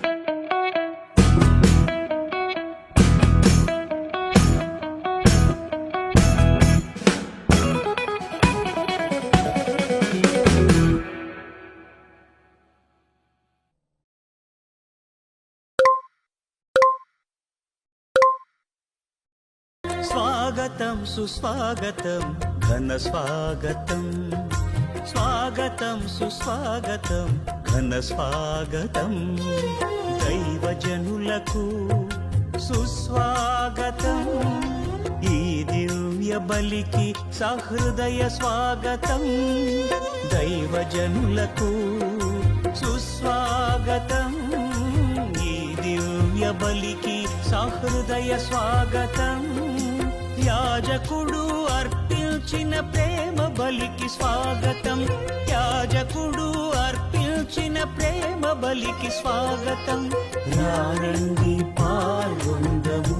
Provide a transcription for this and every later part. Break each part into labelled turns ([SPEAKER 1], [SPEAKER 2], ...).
[SPEAKER 1] స్వాగతం సుస్వాగతం ఘన స్వాగతం, స్వాగతం సుస్వాగతం ఘన స్వాగతం, దైవజనులకు సుస్వాగతం, ఈ దివ్య బలికి సహృదయ స్వాగతం, దైవజనులకు సుస్వాగతం, ఈ దివ్య బలికి సహృదయ స్వాగతం, యాజకుడు అర్పించిన ప్రేమ బలికి స్వాగతం, యాజకుడు అర్పించిన ప్రేమ బలికి స్వాగతం, రారండి పాల్గొందము,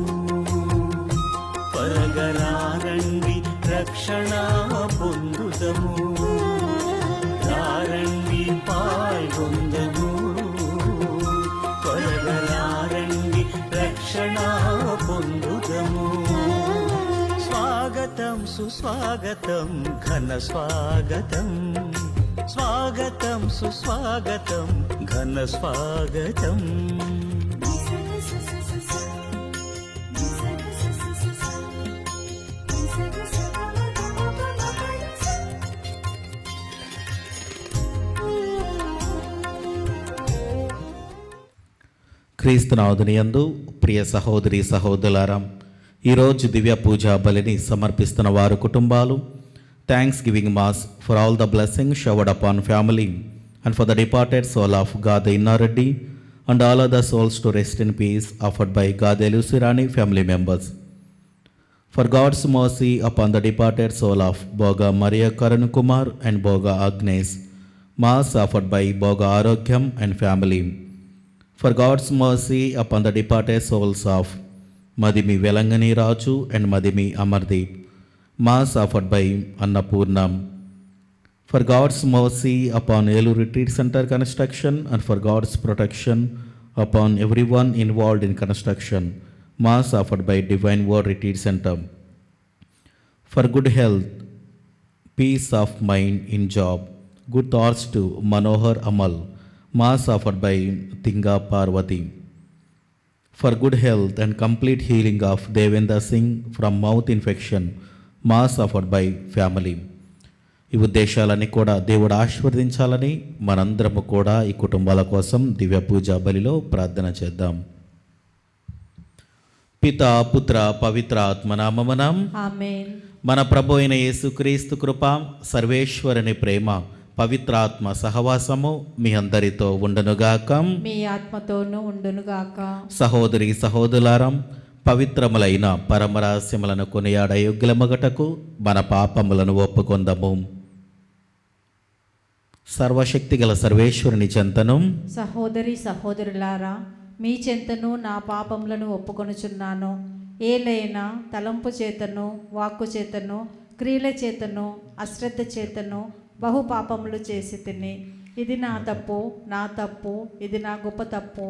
[SPEAKER 1] త్వరగరారండి రక్షణ పొందుదము, రారండి పాల్గొందము, త్వరగరారండి రక్షణ పొందుదము, స్వాగతం సుస్వాగతం ఘన స్వాగతం, స్వాగతం సుస్వాగతం ఘన స్వాగతం.
[SPEAKER 2] క్రీస్తునాథునియందు ప్రియ సహోదరి సహోదరులారా, ఈరోజు దివ్య పూజా బలిని సమర్పిస్తున్న వారు కుటుంబాలు, thanksgiving mass for all the blessing showered upon family and for the departed soul of Gade Innareddy and all other souls to rest in peace offered by Gade Lucyrani family members. For God's mercy upon the departed soul of Boga Maria Karan Kumar and Boga Agnes, mass offered by Boga Arogyam and family. For God's mercy upon the departed souls of Madimi Velangani Raju and Madimi Amardeep, mass offered by Annapurnam. For God's mercy upon Elu Retreat Center construction and for God's protection upon everyone involved in construction, mass offered by Divine Word Retreat Center. For good health, peace of mind in job, good thoughts to Manohar Amal, mass offered by Tinga Parvati. For good health and complete healing of Devendra Singh from mouth infection, mass offered by family. ఈ ఉద్దేశాలన్నీ కూడా దేవుడు ఆశీర్వదించాలని మనందరము కూడా ఈ కుటుంబాల కోసం దివ్య పూజా బలిలో ప్రార్థన చేద్దాం. పితా పుత్ర పవిత్ర ఆత్మనామమున
[SPEAKER 3] ఆమేన్.
[SPEAKER 2] మన ప్రభు అయిన యేసుక్రీస్తు కృప, సర్వేశ్వరుని ప్రేమ, పవిత్రాత్మ సహవాసము మీ అందరితో ఉండునుగాక,
[SPEAKER 3] మీ ఆత్మతోనూ ఉండునుగాక.
[SPEAKER 2] సహోదరి సహోదరులారం, పవిత్రములైన పరమరహస్యములను కొనియాడ యోగ్యులమగటకు మన పాపములను ఒప్పుకొందము. సర్వశక్తి గల సర్వేశ్వరుని చెంతను,
[SPEAKER 3] సహోదరి సహోదరులారా, మీ చెంతను నా పాపములను ఒప్పుకొనుచున్నాను. ఏలైనా తలంపు చేతను, వాక్కు చేతను, క్రియల చేతను, అశ్రద్ధ చేతను బహు పాపములు చేసి తిని, ఇది నా తప్పు, ఇది నా గొప్ప తప్పు.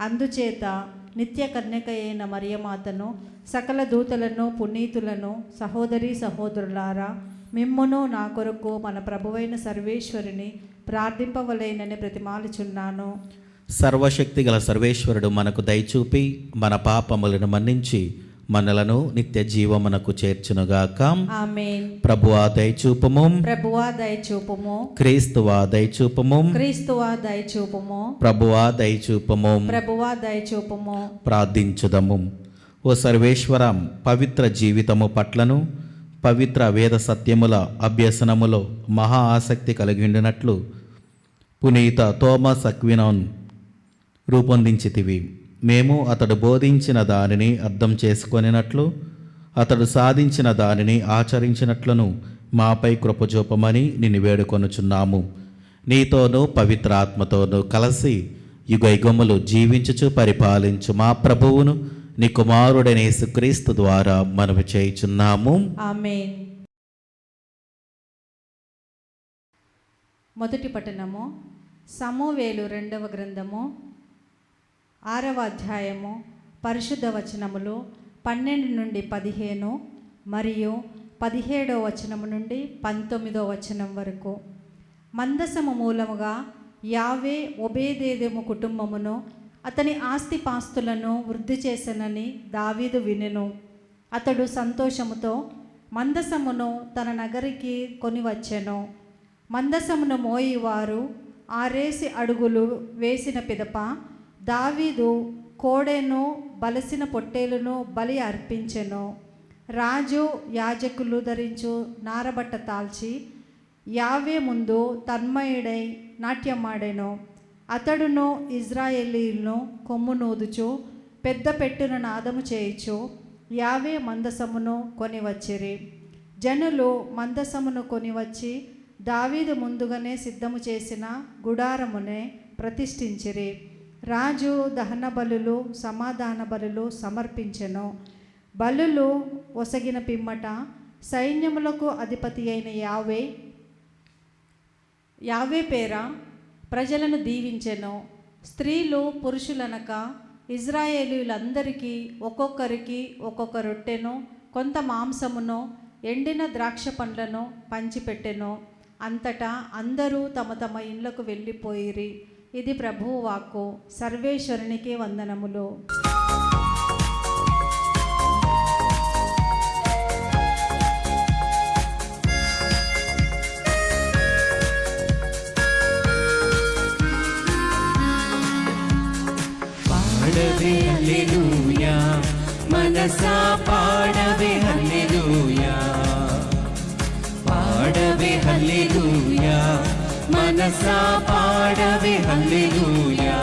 [SPEAKER 3] అందుచేత నిత్య కన్యక అయిన మరియమాతను, సకల దూతలను, పునీతులను, సహోదరి సహోదరులారా, మిమ్మును నా కొరకు మన ప్రభువైన సర్వేశ్వరుని ప్రార్థింపవలెనని ప్రతిమాలుచున్నాను.
[SPEAKER 2] సర్వశక్తి గల సర్వేశ్వరుడు మనకు దయచూపి మన పాపములను మన్నించి మనలను నిత్య జీవమునకు చేర్చునుగాక.
[SPEAKER 3] ఆమేన్.
[SPEAKER 2] ప్రభువా దయచూపము,
[SPEAKER 3] ప్రభువా దయచూపుము,
[SPEAKER 2] క్రీస్తువా దయచూపము,
[SPEAKER 3] క్రీస్తువా దయచూపుము,
[SPEAKER 2] ప్రభువా దయచూపము.
[SPEAKER 3] ప్రభువా దయచూపుము.
[SPEAKER 2] ప్రార్థించుదము. ఓ సర్వేశ్వరం, పవిత్ర జీవితము పట్లను, పవిత్ర వేద సత్యముల అభ్యసనములో మహా ఆసక్తి కలిగిండినట్లు పునీత థోమస్ అక్వినోన్ రూపొందించితివి. మేము అతడు బోధించిన దానిని అర్థం చేసుకొనినట్లు, అతడు సాధించిన దానిని ఆచరించినట్లును మాపై కృపచూపమని నిన్ను వేడుకొనుచున్నాము. నీతోనూ పవిత్ర ఆత్మతోనూ కలిసి యుగయుగములు జీవించుచు పరిపాలించు మా ప్రభువును నీ కుమారుడైన యేసుక్రీస్తు ద్వారా మనవి చేయుచున్నాము.
[SPEAKER 3] ఆమేన్. మొదటి పఠనము సమూవేలు 2వ గ్రంథము 6వ అధ్యాయము పరిశుద్ధ వచనములు 12 నుండి 15 మరియు 17వ వచనము నుండి 19వ వచనం వరకు. మందసము మూలముగా యావే ఒబేదేదెము కుటుంబమును అతని ఆస్తిపాస్తులను వృద్ధి చేసెనని దావీదు వినెను. అతడు సంతోషముతో మందసమును తన నగరికి కొనివచ్చెను. మందసమును మోయివారు 6 అడుగులు వేసిన పిదప దావీదు కోడెను బలసిన పొట్టేలును బలి అర్పించెను. రాజు యాజకులు ధరించు నారబట్ట తాల్చి యావే ముందు తన్మయుడై నాట్యమాడెను. అతడును ఇజ్రాయేలీలను కొమ్మునూదుచు పెద్ద పెట్టున నాదము చేయుచు యావే మందసమును కొనివచ్చిరి. జనులు మందసమును కొనివచ్చి దావీదు ముందుగానే సిద్ధము చేసిన గుడారమునే ప్రతిష్ఠించిరి. రాజు దహన బలులు సమాధాన బలులు సమర్పించెను. బలులు ఒసగిన పిమ్మట సైన్యములకు అధిపతి అయిన యావే పేర ప్రజలను దీవించెను. స్త్రీలు పురుషులనక ఇజ్రాయేలీలందరికీ ఒక్కొక్కరికి ఒక్కొక్క రొట్టెను కొంత మాంసమును ఎండిన ద్రాక్ష పండ్లను పంచిపెట్టెను. అంతటా అందరూ తమ తమ ఇళ్లకు వెళ్ళిపోయిరి. ఇది ప్రభువు వాక్కు. సర్వేశ్వరునికి వందనములు.
[SPEAKER 1] పాడవే హల్లెలూయా, మనసా పాడవే హల్లెలూయా, పాడవే హల్లెలూయా, మనసా పాడవే హల్లెలూయా.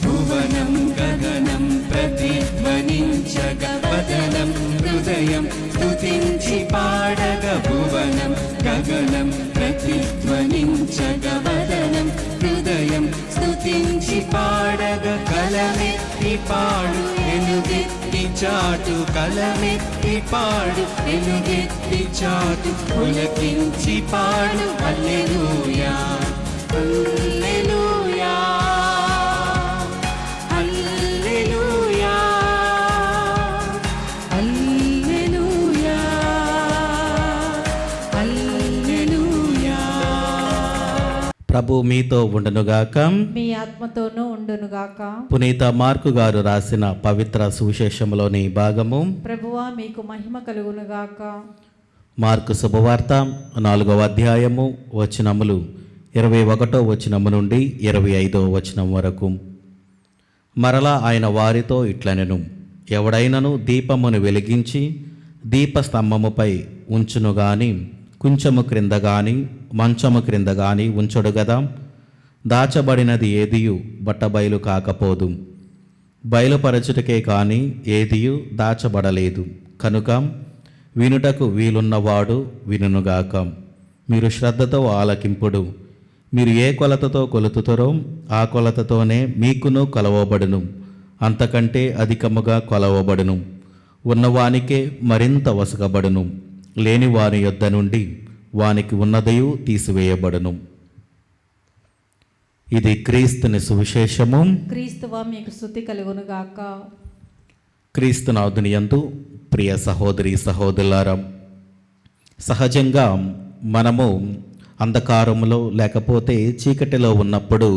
[SPEAKER 1] భువనం గగనం ప్రతిధ్వనించగ వదనం హృదయం స్తుతించి పాడగ. భువనం గగనం ప్రతిధ్వనించగ వదనం హృదయం స్తుతించి పాడగ. కలమెత్తి పాడు ఎలుగెత్తి చాటు, కలమెత్తి పాడు ఎలుగెత్తి చాటు, పులకించి పాడు హల్లెలూయా, హల్లెలూయా, హల్లెలూయా, హల్లెలూయా, హల్లెలూయా.
[SPEAKER 2] ప్రభు మీతో ఉండునుగాక.
[SPEAKER 3] మీ ఆత్మతోనూ ఉండునుగాక.
[SPEAKER 2] పునీత మార్కు గారు రాసిన పవిత్ర సువిశేషంలోని భాగము.
[SPEAKER 3] ప్రభువా మీకు మహిమ కలుగునుగాక.
[SPEAKER 2] మార్కు శుభవార్త 4వ అధ్యాయము వచనములు 21వ వచనము నుండి 25వ వచనం వరకు. మరలా ఆయన వారితో ఇట్లనెను, ఎవడైనను దీపమును వెలిగించి దీపస్తంభముపై ఉంచును గాని కుంచము క్రింద గాని మంచము క్రింద గాని ఉంచడు గదా. దాచబడినది ఏదియు బట్టబయలు కాకపోదు, బయలుపరచుటకే కాని ఏదియు దాచబడలేదు. కనుక వినుటకు వీలున్నవాడు వినుగాక. మీరు శ్రద్ధతో ఆలకింపుడు. మీరు ఏ కొలతతో కొలుతుతారో ఆ కొలతతోనే మీకును కొలవబడును, అంతకంటే అధికముగా కొలవబడును. ఉన్నవానికే మరింత వసగబడును, లేని వారి యొద్ద నుండి వానికి ఉన్నదయు తీసివేయబడును. ఇది క్రీస్తుని సువిశేషము.
[SPEAKER 3] క్రీస్తువా మీకు స్తుతి కలుగునుగాక.
[SPEAKER 2] క్రీస్తునాథుని యందు ప్రియ సహోదరి సహోదరులారా, సహజంగా మనము అంధకారంలో లేకపోతే చీకటిలో ఉన్నప్పుడు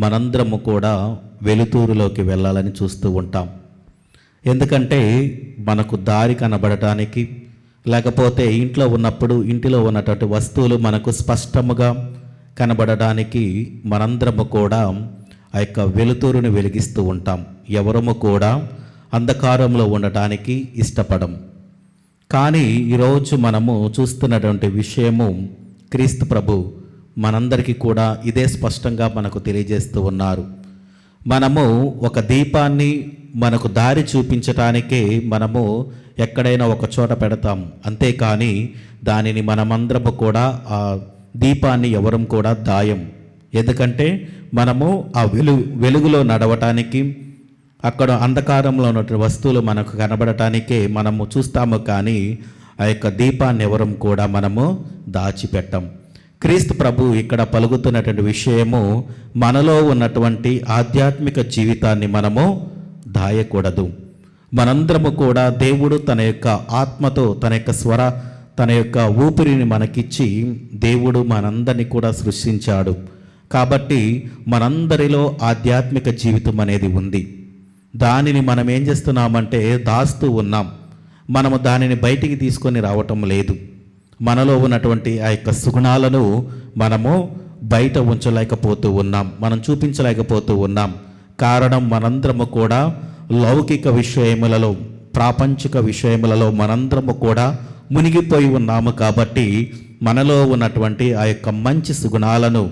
[SPEAKER 2] మనందరము కూడా వెలుతురులోకి వెళ్ళాలని చూస్తూ ఉంటాం. ఎందుకంటే మనకు దారి కనబడటానికి, లేకపోతే ఇంట్లో ఉన్నప్పుడు ఇంటిలో ఉన్నటువంటి వస్తువులు మనకు స్పష్టముగా కనబడడానికి మనందరము కూడా ఆ యొక్క వెలుతురుని వెలిగిస్తూ ఉంటాం. ఎవరము కూడా అంధకారంలో ఉండటానికి ఇష్టపడం. కానీ ఈరోజు మనము చూస్తున్నటువంటి విషయము క్రీస్తు ప్రభు మనందరికీ కూడా ఇదే స్పష్టంగా మనకు తెలియజేస్తూ ఉన్నారు. మనము ఒక దీపాన్ని మనకు దారి చూపించటానికే మనము ఎక్కడైనా ఒక చోట పెడతాం, అంతేకాని దానిని మనమందరము కూడా ఆ దీపాన్ని ఎవరం కూడా దాయం. ఎందుకంటే మనము ఆ వెలుగులో నడవటానికి, అక్కడ అంధకారంలో ఉన్నటువంటి వస్తువులు మనకు కనబడటానికే మనము చూస్తాము, కానీ ఆ యొక్క దీపాన్ని ఎవరం కూడా మనము దాచిపెట్టాం. క్రీస్తు ప్రభు ఇక్కడ పలుకుతున్నటువంటి విషయము, మనలో ఉన్నటువంటి ఆధ్యాత్మిక జీవితాన్ని మనము దాయకూడదు. మనందరము కూడా దేవుడు తన యొక్క ఆత్మతో తన యొక్క ఊపిరిని మనకిచ్చి దేవుడు మనందరినీ కూడా సృష్టించాడు. కాబట్టి మనందరిలో ఆధ్యాత్మిక జీవితం అనేది ఉంది. దానిని మనం ఏం చేస్తున్నామంటే దాస్తూ ఉన్నాం. మనము దానిని బయటికి తీసుకొని రావటం లేదు. మనలో ఉన్నటువంటి ఆ యొక్క సుగుణాలను మనము బయట ఉంచలేకపోతూ ఉన్నాం, మనం చూపించలేకపోతూ ఉన్నాం. కారణం, మనందరము కూడా లౌకిక విషయములలో, ప్రాపంచిక విషయములలో మనందరము కూడా మునిగిపోయి ఉన్నాము. కాబట్టి మనలో ఉన్నటువంటి ఆ యొక్క మంచి సుగుణాలను,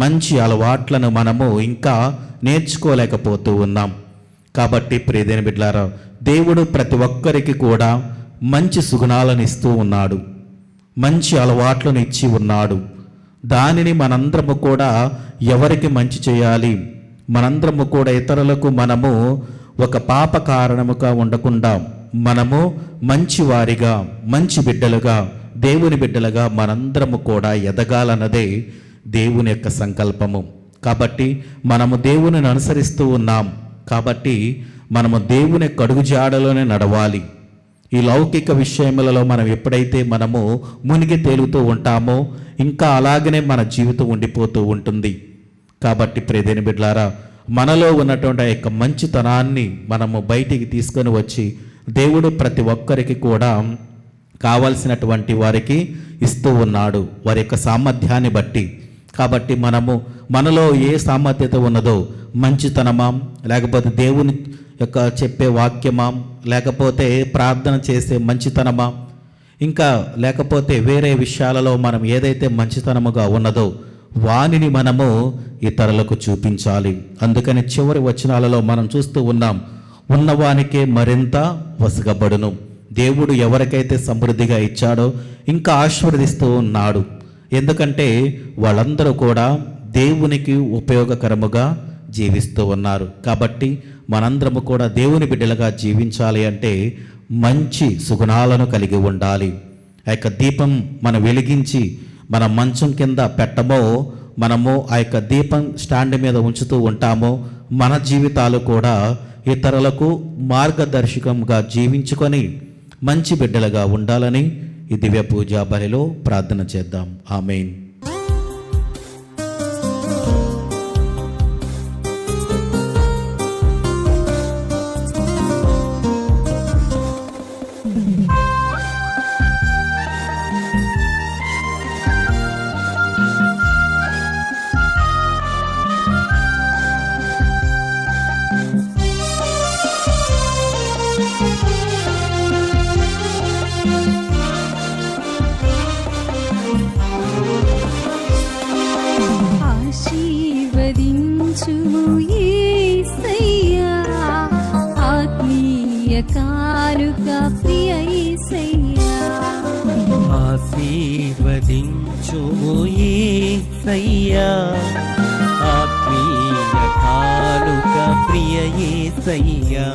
[SPEAKER 2] మంచి అలవాట్లను మనము ఇంకా నేర్చుకోలేకపోతూ ఉన్నాం. కాబట్టి ప్రియమైన బిడ్డలారా, దేవుడు ప్రతి ఒక్కరికి కూడా మంచి సుగుణాలను ఇస్తూ ఉన్నాడు, మంచి అలవాట్లను ఇచ్చి ఉన్నాడు. దానిని మనందరము కూడా ఎవరికి మంచి చేయాలి, మనందరము కూడా ఇతరులకు మనము ఒక పాప కారణముగా ఉండకుండా మనము మంచి వారిగా, మంచి బిడ్డలుగా, దేవుని బిడ్డలుగా మనందరము కూడా ఎదగాలన్నదే దేవుని యొక్క సంకల్పము. కాబట్టి మనము దేవునిని అనుసరిస్తూ ఉన్నాం. కాబట్టి మనము దేవుని యొక్క అడుగుజాడలోనే నడవాలి. ఈ లౌకిక విషయములలో మనం ఎప్పుడైతే మనము మునిగి తేలుతూ ఉంటామో ఇంకా అలాగనే మన జీవితం ఉండిపోతూ ఉంటుంది. కాబట్టి ప్రియమైన బిడ్డలారా, మనలో ఉన్నటువంటి ఆ యొక్క మంచితనాన్ని మనము బయటికి తీసుకొని వచ్చి దేవుడు ప్రతి ఒక్కరికి కూడా కావలసినటువంటి వారికి ఇస్తూ ఉన్నాడు, వారి యొక్క సామర్థ్యాన్ని బట్టి. కాబట్టి మనలో ఏ సామర్థ్యత ఉన్నదో, మంచితనమా, లేకపోతే దేవుని యొక్క చెప్పే వాక్యమా, లేకపోతే ప్రార్థన చేసే మంచితనమా, ఇంకా లేకపోతే వేరే విషయాలలో మనం ఏదైతే మంచితనముగా ఉన్నదో వానిని మనము ఇతరులకు చూపించాలి. అందుకని చివరి వచనాలలో మనం చూస్తూ ఉన్నాం, ఉన్నవానికే మరింత వసగబడును. దేవుడు ఎవరికైతే సమృద్ధిగా ఇచ్చాడో ఇంకా ఆశీర్వదిస్తూ ఉన్నాడు. ఎందుకంటే వాళ్ళందరూ కూడా దేవునికి ఉపయోగకరముగా జీవిస్తూ ఉన్నారు. కాబట్టి మనందరము కూడా దేవుని బిడ్డలుగా జీవించాలి అంటే మంచి సుగుణాలను కలిగి ఉండాలి. ఆ యొక్క దీపం మనం వెలిగించి మన మంచం కింద పెట్టమో, మనము ఆ యొక్క దీపం స్టాండ్ మీద ఉంచుతూ ఉంటామో, మన జీవితాలు కూడా ఇతరులకు మార్గదర్శకంగా జీవించుకొని మంచి బిడ్డలుగా ఉండాలని ఈ దివ్య పూజా బలిలో ప్రార్థన చేద్దాం. ఆమేన్.
[SPEAKER 1] ఆశీర్వదించుము యేసయ్యా, ఆత్మీయ కానుక ప్రియ యేసయ్యా.
[SPEAKER 4] ఆశీర్వదించుము యేసయ్యా, ఆత్మీయ కానుక ప్రియ యేసయ్యా.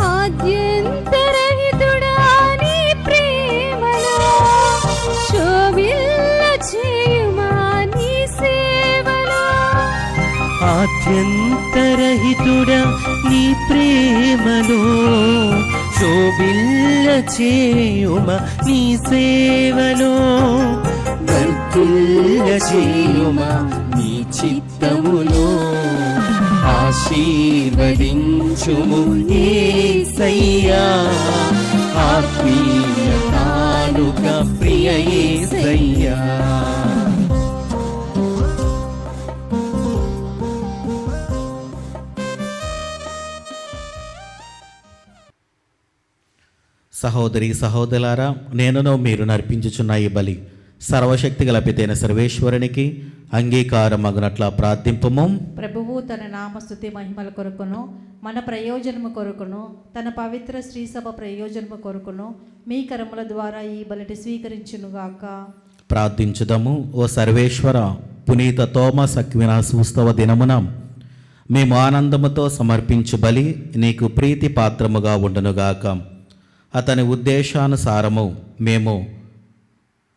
[SPEAKER 1] ఆద్యంతరహితుడా నీ ప్రేమలో శోభిల్ల చేయుమా నీ సేవలో.
[SPEAKER 4] ఆద్యంతరహితుడా నీ ప్రేమలో శోభిల్ల చేయుమ నీ సేవలో. వర్ధిల్ల చేయుమ నీ చిత్తములో. ఆశీర్వదించుము యేసయ్యా, ఆత్మీయ కానుక ప్రియ యేసయ్యా.
[SPEAKER 2] సహోదరి సహోదరులారా, నేనును మీరు నర్పించుచున్న ఈ బలి సర్వశక్తి గల పితైన సర్వేశ్వరునికి అంగీకారమగునట్ల ప్రార్థింపము.
[SPEAKER 3] ప్రభువు తన నామస్తుతి మహిమల కొరకును, మన ప్రయోజనము కొరకును, తన పవిత్ర శ్రీసభ ప్రయోజనము కొరకును మీ కరముల ద్వారా ఈ బలిని స్వీకరించునుగాక.
[SPEAKER 2] ప్రార్థించుదము. ఓ సర్వేశ్వర, పునీత తోమస్ అక్వినాస్ ఉత్సవ దినమున మేము ఆనందముతో సమర్పించు బలి నీకు ప్రీతి పాత్రముగా ఉండునుగాక. అతని ఉద్దేశానుసారము మేము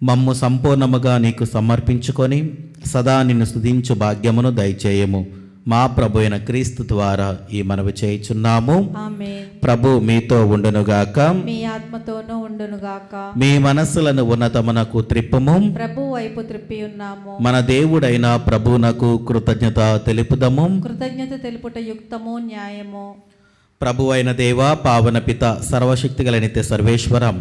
[SPEAKER 2] మమ్ము సంపూర్ణముగా నీకు సమర్పించుకొని సదా నిన్ను స్తుతించు భాగ్యమును దయచేయము. మా ప్రభు అయిన క్రీస్తు ద్వారా ఈ మనవి చేయుచున్నాము.
[SPEAKER 3] ఆమేన్.
[SPEAKER 2] ప్రభు మీతో ఉండునుగాక.
[SPEAKER 3] మీ ఆత్మతోనూ ఉండునుగాక.
[SPEAKER 2] మీ మనస్సులను ఉన్నతమునకు త్రిప్పుము.
[SPEAKER 3] ప్రభు వైపు త్రిప్పి ఉన్నాము.
[SPEAKER 2] మన దేవుడైన ప్రభువునకు కృతజ్ఞత తెలుపుదము.
[SPEAKER 3] కృతజ్ఞత తెలుపుట యుక్తము, న్యాయము.
[SPEAKER 2] ప్రభు అయిన దేవ, పావన పిత, సర్వశక్తిగల నిత్య సర్వేశ్వరం,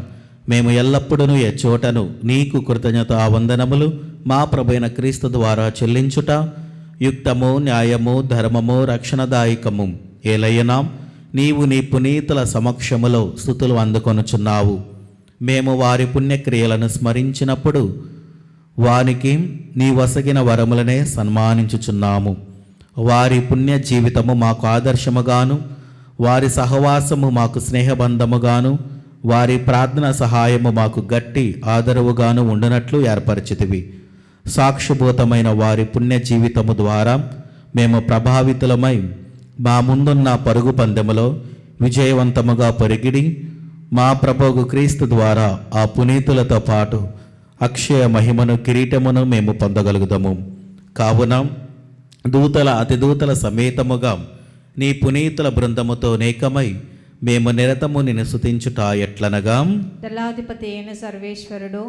[SPEAKER 2] మేము ఎల్లప్పుడూ ఎచ్చోటను నీకు కృతజ్ఞత వందనములు మా ప్రభు అయిన క్రీస్తు ద్వారా చెల్లించుట యుక్తము, న్యాయము, ధర్మము, రక్షణదాయకము. ఏలయ్యనా నీవు నీ పునీతుల సమక్షములో స్తుతులు అందుకొనుచున్నావు. మేము వారి పుణ్యక్రియలను స్మరించినప్పుడు వారికి నీ వసగిన వరములనే సన్మానించుచున్నాము. వారి పుణ్య జీవితము మాకు ఆదర్శముగాను, వారి సహవాసము మాకు స్నేహబంధముగాను, వారి ప్రార్థన సహాయము మాకు గట్టి ఆదరవుగాను ఉండునట్లు ఏర్పరిచితివి. సాక్షిభూతమైన వారి పుణ్య జీవితము ద్వారా మేము ప్రభావితులమై మా ముందున్న పరుగు పందెములో విజయవంతముగా పరిగిడి మా ప్రభువు క్రీస్తు ద్వారా ఆ పునీతులతో పాటు అక్షయ మహిమను, కిరీటమును మేము పొందగలుగుదాము. కావున దూతల అతిదూతల సమేతముగా నీ పునీతుల బృందముతో నేకమై మేము నిరతము నిన్ను స్తుతించుట ఎట్లనగా,
[SPEAKER 3] దళాధిపతి అయిన సర్వేశ్వరుడు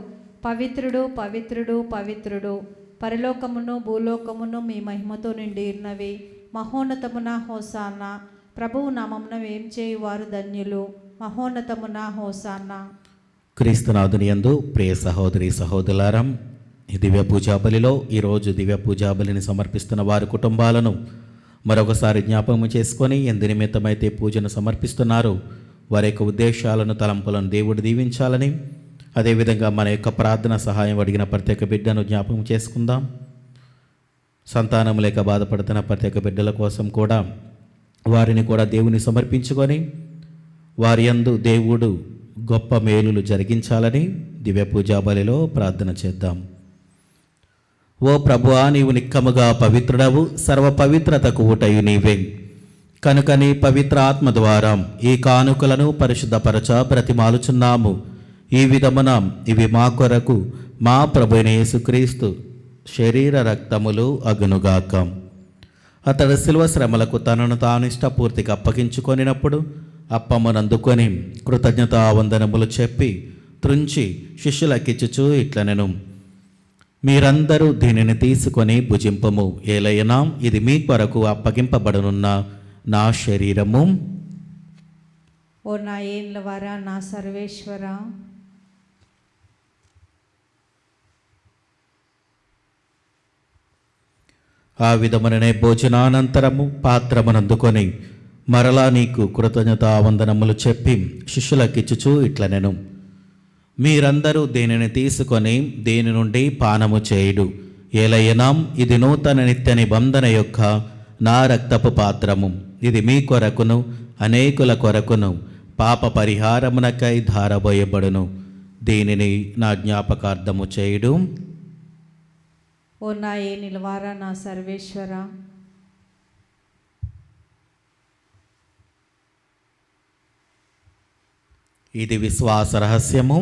[SPEAKER 3] పవిత్రుడు, పవిత్రుడు, పవిత్రుడు, పరలోకమును భూలోకమును మీ మహిమతో నిండి ఉన్నవి. మహోన్నతమున హోసానా. ప్రభువు నామమున వేం చేయువారు ధన్యులు. మహోన్నతమున హోసానా.
[SPEAKER 2] క్రీస్తునాథుని యందు ప్రియ సహోదరి సహోదరులారా, ఈ దివ్య పూజా బలిలో ఈరోజు దివ్య పూజా బలిని సమర్పిస్తున్న వారి కుటుంబాలను మరొకసారి జ్ఞాపకం చేసుకొని ఎందు నిమిత్తమైతే పూజను సమర్పిస్తున్నారు వారి యొక్క ఉద్దేశాలను, తలంపులను దేవుడు దీవించాలని, అదేవిధంగా మన యొక్క ప్రార్థన సహాయం అడిగిన ప్రత్యేక బిడ్డను జ్ఞాపకం చేసుకుందాం. సంతానం లేక బాధపడుతున్న ప్రత్యేక బిడ్డల కోసం కూడా వారిని కూడా దేవుని సమర్పించుకొని వారి యందు దేవుడు గొప్ప మేలులు జరిగించాలని దివ్య పూజా బలిలో ప్రార్థన చేద్దాం. ఓ ప్రభువా, నీవు నిక్కముగా పవిత్రుడవు, సర్వ పవిత్రతకు ఊటయు నీవే. కనుక నీ పవిత్ర ఆత్మ ద్వారా ఈ కానుకలను పరిశుద్ధపరచ బ్రతిమాలుచున్నాము. ఈ విధమున ఇవి మా కొరకు మా ప్రభువైన యేసుక్రీస్తు శరీర రక్తములు అగునుగాక. అతడు శిలువ శ్రమలకు తనను తాను ఇష్టపూర్తిగా అప్పగించుకొనినప్పుడు అప్పమ్మనందుకొని కృతజ్ఞతా వందనములు చెప్పి త్రుంచి శిష్యులకిచ్చుచూ ఇట్లనెను, మీరందరూ దీనిని తీసుకొని భుజింపము. ఏలైనా ఇది మీ కొరకు అప్పగింపబడనున్న నా శరీరము.
[SPEAKER 3] ఓ నా ఏండ్ల వారా, నా సర్వేశ్వర,
[SPEAKER 2] ఆ విధముననే భోజనానంతరము పాత్రమునందుకొని మరలా నీకు కృతజ్ఞతా వందనములు చెప్పి శిష్యులకిచ్చుచూ ఇట్లనెను, మీరందరూ దీనిని తీసుకొని దీని నుండి పానము చేయుడు. ఏలయ్యనాం ఇది నూతన నిత్య నిబంధన యొక్క నా రక్తపు పాత్రము. ఇది మీ కొరకును అనేకుల కొరకును పాప పరిహారమునకై ధారబోయబడును. దీనిని నా జ్ఞాపకార్థము చేయుడు.
[SPEAKER 3] ఓ నా ఏ నిలవారా, నా సర్వేశ్వర,
[SPEAKER 2] ఇది విశ్వాస రహస్యము.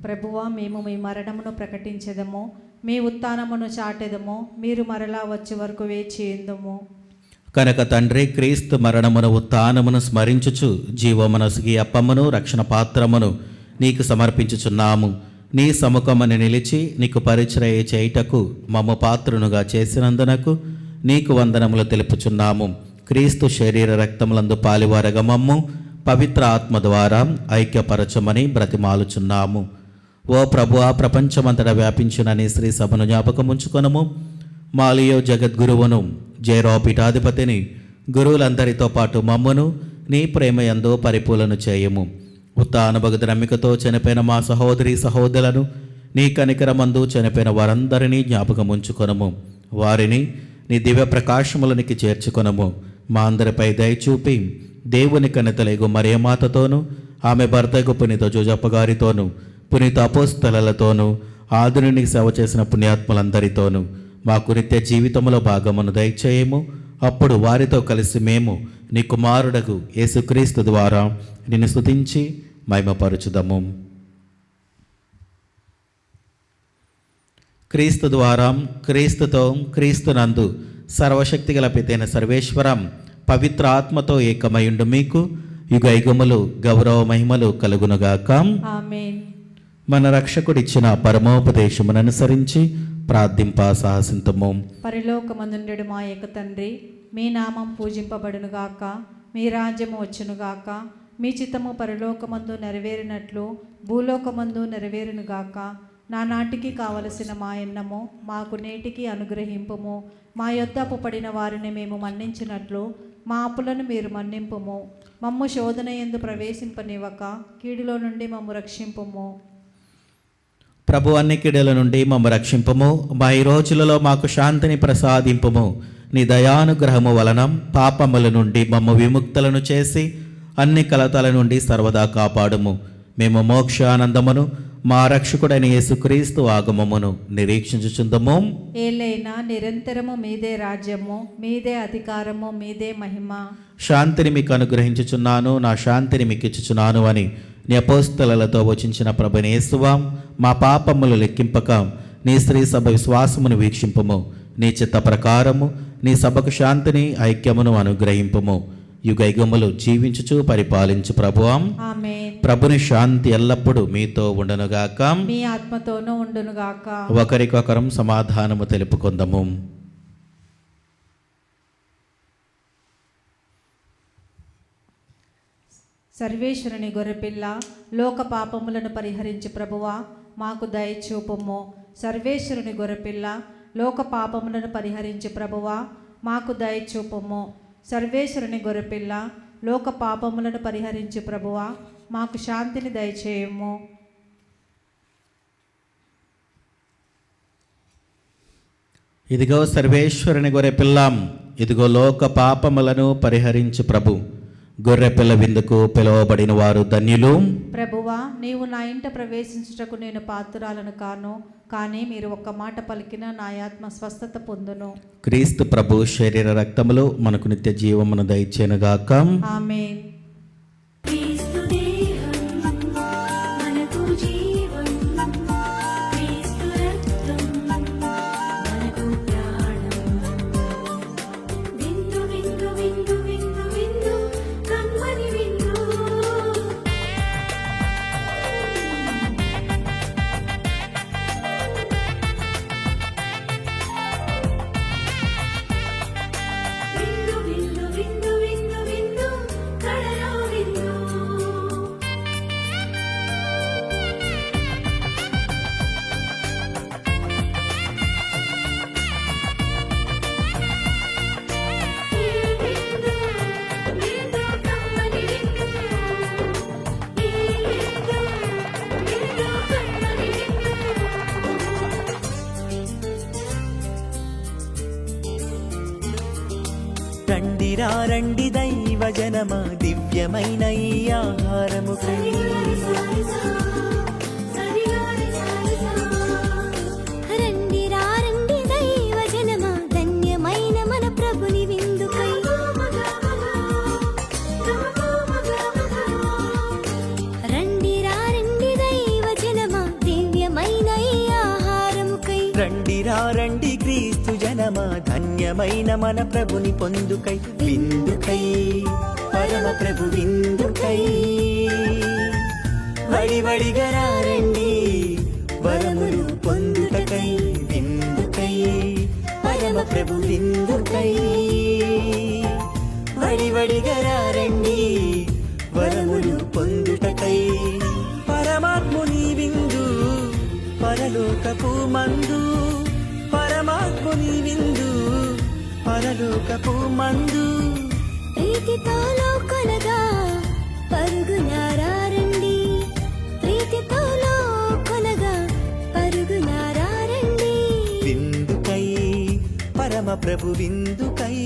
[SPEAKER 3] ప్రభువా, మేము మీ మరణమును ప్రకటించెదము, మీ ఉత్థానమును చాటెదము, మీరు మరలా వచ్చే వరకు వేచియుందుము.
[SPEAKER 2] కనుక తండ్రి, క్రీస్తు మరణమును ఉత్థానమును స్మరించుచు జీవమనసుకి అప్పమును రక్షణ పాత్రమును నీకు సమర్పించుచున్నాము. నీ సముఖమని నిలిచి నీకు పరిచర్య చేయుటకు మమ్ము పాత్రునుగా చేసినందునకు నీకు వందనములు తెలుపుచున్నాము. క్రీస్తు శరీర రక్తములందు పాలివారగా మమ్ము పవిత్ర ఆత్మ ద్వారా ఐక్యపరచమని బ్రతిమాలుచున్నాము. ఓ ప్రభువా, ప్రపంచమంతటా వ్యాపించిన నీ శ్రీ సభను జ్ఞాపకముంచుకొనము. మాలియో జగద్గురువును, జైరో పీఠాధిపతిని, గురువులందరితో పాటు మమ్మును నీ ప్రేమయందు పరిపూలను చేయము. ఉత్థానభగత నమ్మికతో చనిపోయిన మా సహోదరి సహోదరులను నీ కనికరమందు చనిపోయిన వారందరినీ జ్ఞాపకముంచుకొనము. వారిని నీ దివ్య ప్రకాశములనికి చేర్చుకొనము. మా అందరిపై దయచూపి దేవుని కనితలేగు మరియమాతతోనూ ఆమె భర్తకు పునీత జోజప్ప గారితోనూ పునీత అపోస్తలతోనూ ఆదునికి సేవ చేసిన పుణ్యాత్ములందరితోనూ మాకు నిత్య జీవితంలో భాగమును దయచేయము. అప్పుడు వారితో కలిసి మేము నీ కుమారుడకు యేసుక్రీస్తు ద్వారా నిన్ను స్తుతించి మహిమపరచుదము. క్రీస్తు ద్వారా, క్రీస్తుతో, క్రీస్తునందు సర్వశక్తిగల పితైన సర్వేశ్వరం పవిత్ర ఆత్మతో ఏకమయుండు మీకు యుగ యుగములు గౌరవ మహిమలు కలుగునుగాక.
[SPEAKER 3] ఆమేన్.
[SPEAKER 2] మన రక్షకుడిచ్చిన పరమోపదేశమును అనుసరించి ప్రార్థింప సాహసింతము.
[SPEAKER 3] పరలోకమందుండెడు మా యొక్క తండ్రి, మీ నామం పూజింపబడునుగాక, మీ రాజ్యము వచ్చునుగాక, మీ చిత్తము పరలోకమందు నెరవేరినట్లు భూలోకమందు నెరవేరునుగాక. నానాటికి కావలసిన మా ఎన్నము మాకు నేటికి అనుగ్రహింపుము. మా యొద్ద అప్పుపడిన వారిని మేము మన్నించినట్లు మా అప్పులను మీరు మన్నింపుము. మమ్ము శోధన యందు ప్రవేశింపనివ్వక కీడులో నుండి మమ్ము రక్షింపుము.
[SPEAKER 2] ప్రభు అన్ని కీడుల నుండి మమ్ము రక్షింపము. మా ఈ రోజులలో మాకు శాంతిని ప్రసాదింపుము. నీ దయానుగ్రహము వలన పాపముల నుండి మమ్ము విముక్తులను చేసి అన్ని కలతల నుండి సర్వదా కాపాడుము. మేము మోక్షానందమును మా రక్షకుడైన యేసుక్రీస్తు ఆగమమును నిరీక్షించుచుందము.
[SPEAKER 3] ఏలైనా నిరంతరము మీదే రాజ్యము, మీదే అధికారము, మీదే మహిమ.
[SPEAKER 2] శాంతిని మీకు అనుగ్రహించుచున్నాను, నా శాంతిని మీకు ఇచ్చుచున్నాను అని నీ అపోస్తలతో వచించిన ప్రభుని యేసువా, మా పాపములు లెక్కింపక నీ స్త్రీ సభ విశ్వాసమును వీక్షింపుము. నీ చిత్త ప్రకారము నీ సభకు శాంతిని ఐక్యమును అనుగ్రహింపుము. యుగ యుగములు జీవించుచు పరిపాలించు ప్రభువా.
[SPEAKER 3] ఆమేన్.
[SPEAKER 2] ప్రభుని శాంతి ఎల్లప్పుడూ మీతో ఉండునుగాక,
[SPEAKER 3] మీ ఆత్మతోనూ ఉండునుగాక.
[SPEAKER 2] ఒకరికొకరం సమాధానము తెలుపుకుందాము.
[SPEAKER 3] సర్వేశ్వరుని గొర్రెపిల్ల, లోక పాపములను పరిహరించి ప్రభువా మాకు దయచూపుము. సర్వేశ్వరుని గొర్రెపిల్ల, లోక పాపములను పరిహరించి ప్రభువా మాకు దయచూపుము. సర్వేశ్వరుని గొర్రెపిల్ల, లోక పాపములను పరిహరించి ప్రభువా మాకు శాంతిని దయచేయము.
[SPEAKER 2] ఇదిగో సర్వేశ్వరుని గొర్రె పిల్లం, ఇదిగో లోక పాపములను పరిహరించు ప్రభు. గొర్రెపిల్ల విందుకు పిలువబడిన వారు ధన్యులు.
[SPEAKER 3] ప్రభువా, నీవు నా ఇంట ప్రవేశించుటకు నేను పాత్రురాలను కాను, కానీ మీరు ఒక్క మాట పలికిన నా ఆత్మ స్వస్థత పొందును.
[SPEAKER 2] క్రీస్తు ప్రభు శరీర రక్తములు మనకు నిత్య జీవమును దయచేనుగాక.
[SPEAKER 3] ఆమేన్.
[SPEAKER 1] క్రీస్తు దేహం మనకు జీవం, క్రీస్తు రక్తం మనకు ప్రాణం. విందు విందు విందు విందు విందు కమ్మని విందు. విందు విందు విందు విందు విందు కడలో విందు. ఈ విందు విందు కమ్మని విందు. ఈ విందు విందు కమ్మని విందు.
[SPEAKER 4] రండిరా రండి దైవ జనమా, దివ్యమైన ఈ ఆహారము
[SPEAKER 1] రండి రండి దైవ జనమా, ధన్యమైన మన ప్రభుని విందుకై. రండి రండి దైవ జనమా, దివ్యమైన ఈ ఆహారముకై.
[SPEAKER 4] రండిరా రండి క్రీస్తు జనమా, ధన్యమైన మన ప్రభుని పొందుకై. విందుకై పరమ ప్రభు విందుకై, వడివడిగా రండి వరములు పొందుటకై. విందుకై పరమ ప్రభు విందుకై, వడివడిగా రండి వరములు పొందుటకై. పరమాత్ముని విందు పరలోకపు మందు, పరమాత్ముని విందు పరలోకపు మందు.
[SPEAKER 1] ప్రీతితో లోకొనగా పరుగునారా రండి, ప్రీతితో లోకొనగా పరుగునారా రండి.
[SPEAKER 4] విందుకై పరమ ప్రభు విందుకై,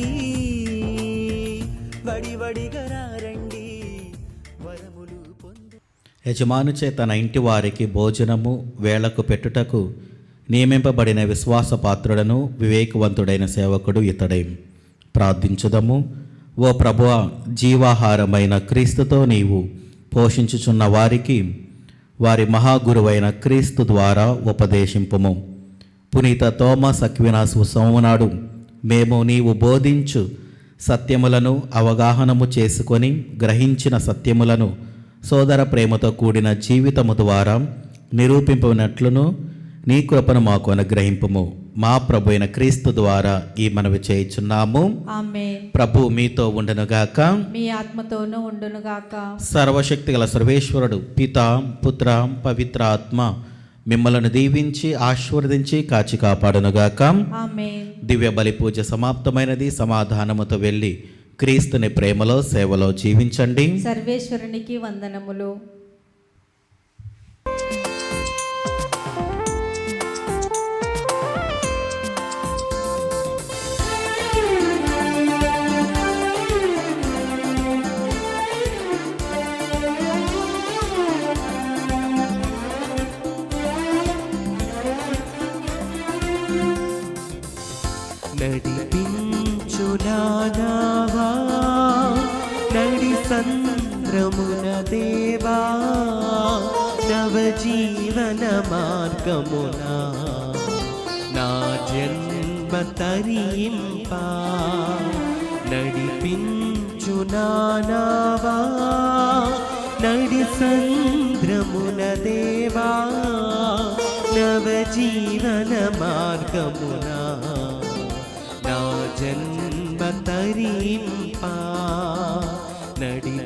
[SPEAKER 4] వడివడిగా రండి వరములు పొందు.
[SPEAKER 2] యజమాను చే తన ఇంటి వారికి భోజనము వేళకు పెట్టుటకు నియమింపబడిన విశ్వాసపాత్రుడను వివేకవంతుడైన సేవకుడు ఇతడే. ప్రార్థించుదము. ఓ ప్రభువా, జీవాహారమైన క్రీస్తుతో నీవు పోషించుచున్న వారికి వారి మహాగురువైన క్రీస్తు ద్వారా ఉపదేశింపుము. పునీత థోమస్ అక్వినాస్ ఉత్సవం నాడు మేము నీవు బోధించు సత్యములను అవగాహనము చేసుకొని గ్రహించిన సత్యములను సోదర ప్రేమతో కూడిన జీవితము ద్వారా నిరూపింపనట్లును నీ కృపను మాకు అనుగ్రహింపుము. మా ప్రభు అయిన క్రీస్తు ద్వారా ఈ మనవి చేయుచున్నాము.
[SPEAKER 3] ఆమేన్.
[SPEAKER 2] ప్రభు మీతో ఉండునుగాక.
[SPEAKER 3] మీ ఆత్మతోనూ ఉండునుగాక.
[SPEAKER 2] సర్వశక్తి గల సర్వేశ్వరుడు పిత పుత్ర పవిత్ర ఆత్మ మిమ్మలను దీవించి ఆశీర్వదించి కాచి కాపాడునుగాక.
[SPEAKER 3] ఆమేన్.
[SPEAKER 2] దివ్య బలి పూజ సమాప్తమైనది. సమాధానముతో వెళ్ళి క్రీస్తుని ప్రేమలో సేవలో జీవించండి.
[SPEAKER 3] సర్వేశ్వరునికి వందనములు.
[SPEAKER 4] నడిపించునావా నడి సంద్రమున దేవా నవజీవన మార్గమున నా జన్మ తరింపా నడిపించునావా నడి సంద్రమున దేవా నవజీవన మార్గమున నా జన్మ తరింపా నడిపించునావా